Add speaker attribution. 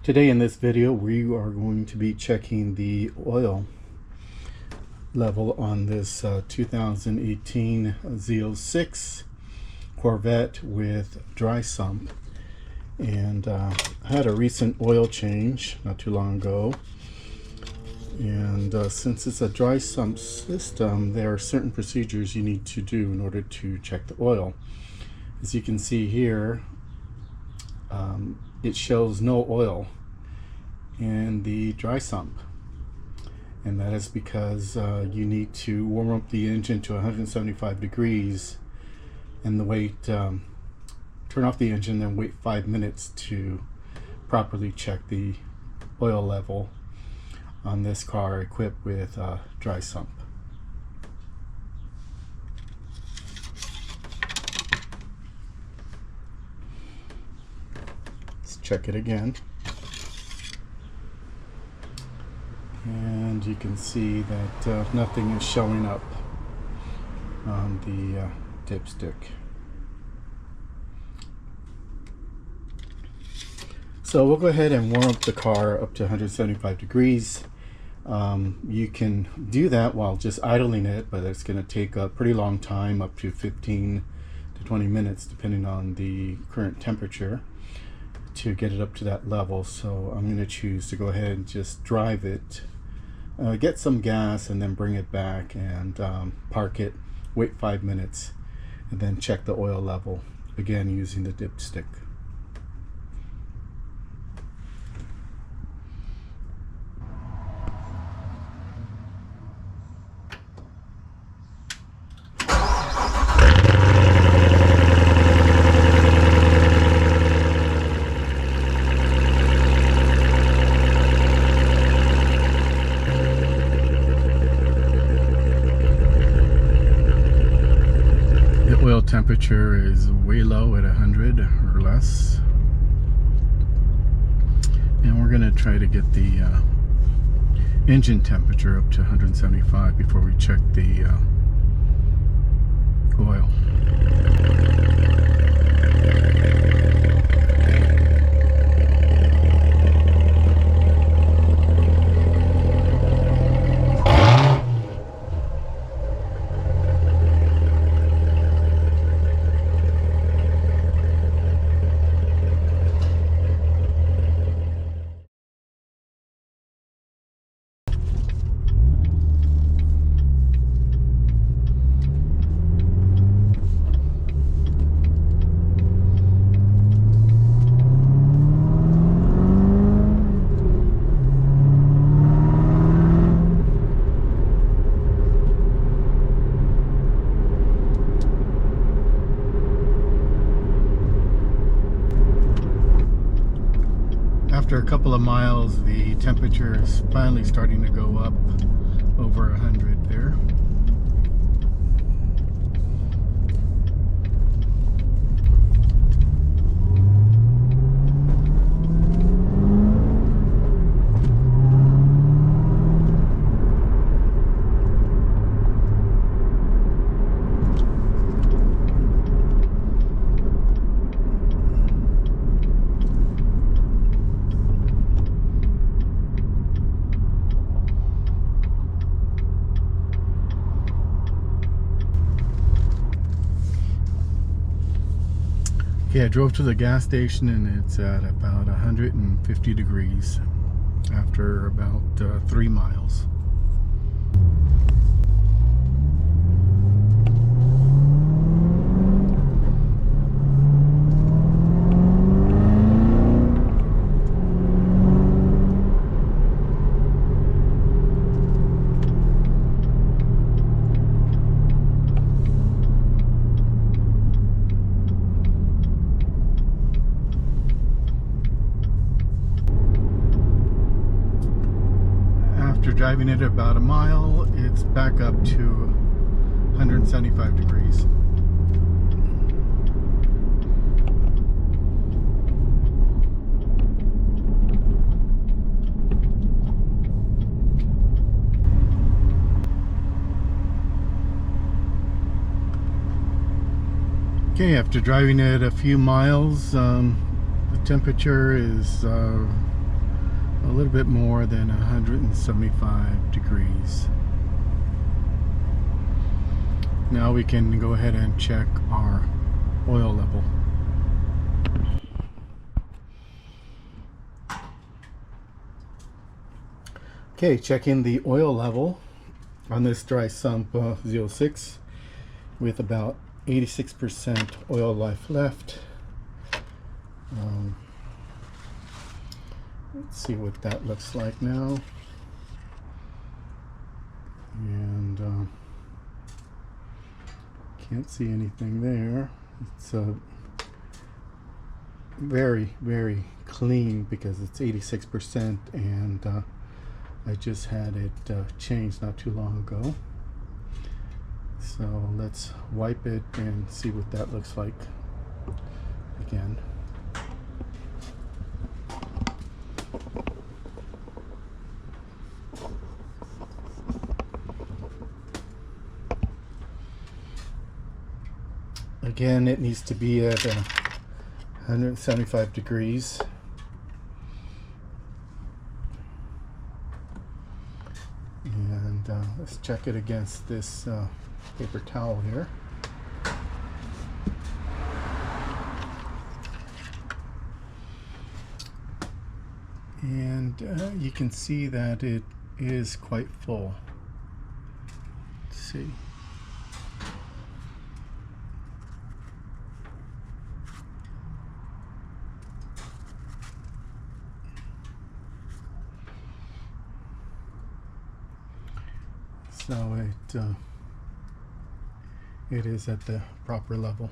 Speaker 1: Today in this video we are going to be checking the oil level on this 2018 ZO6 Corvette with Dry-Sump. And I had a recent oil change not too long ago, and since it's a Dry-Sump system, there are certain procedures you need to do in order to check the oil. As you can see here, it shows no oil in the Dry-Sump, and that is because you need to warm up the engine to 175 degrees and turn off the engine and wait 5 minutes to properly check the oil level on this car equipped with Dry-Sump. Let's check it again. And you can see that nothing is showing up on the dipstick. So we'll go ahead and warm up the car up to 175 degrees. You can do that while just idling it, but it's going to take a pretty long time, up to 15 to 20 minutes depending on the current temperature, to get it up to that level. So I'm going to choose to go ahead and just drive it, get some gas, and then bring it back and park it, wait 5 minutes, and then check the oil level again using the dipstick. Oil temperature is way low at 100 or less, and we're going to try to get the engine temperature up to 175 before we check the oil. After a couple of miles, the temperature is finally starting to go up over 100 there. Okay, I drove to the gas station and it's at about 150 degrees after about 3 miles. After driving it about a mile, it's back up to 175 degrees. Okay, after driving it a few miles, the temperature is a little bit more than 175 degrees. Now we can go ahead and check our oil level. Okay, checking the oil level on this Dry-Sump ZO6 with about 86% oil life left. Let's see what that looks like now. And can't see anything there. It's very, very clean because it's 86%, and I just had it changed not too long ago. So let's wipe it and see what that looks like again. Again, it needs to be at 175 degrees. And let's check it against this paper towel here. And you can see that it is quite full. Let's see. So it is at the proper level.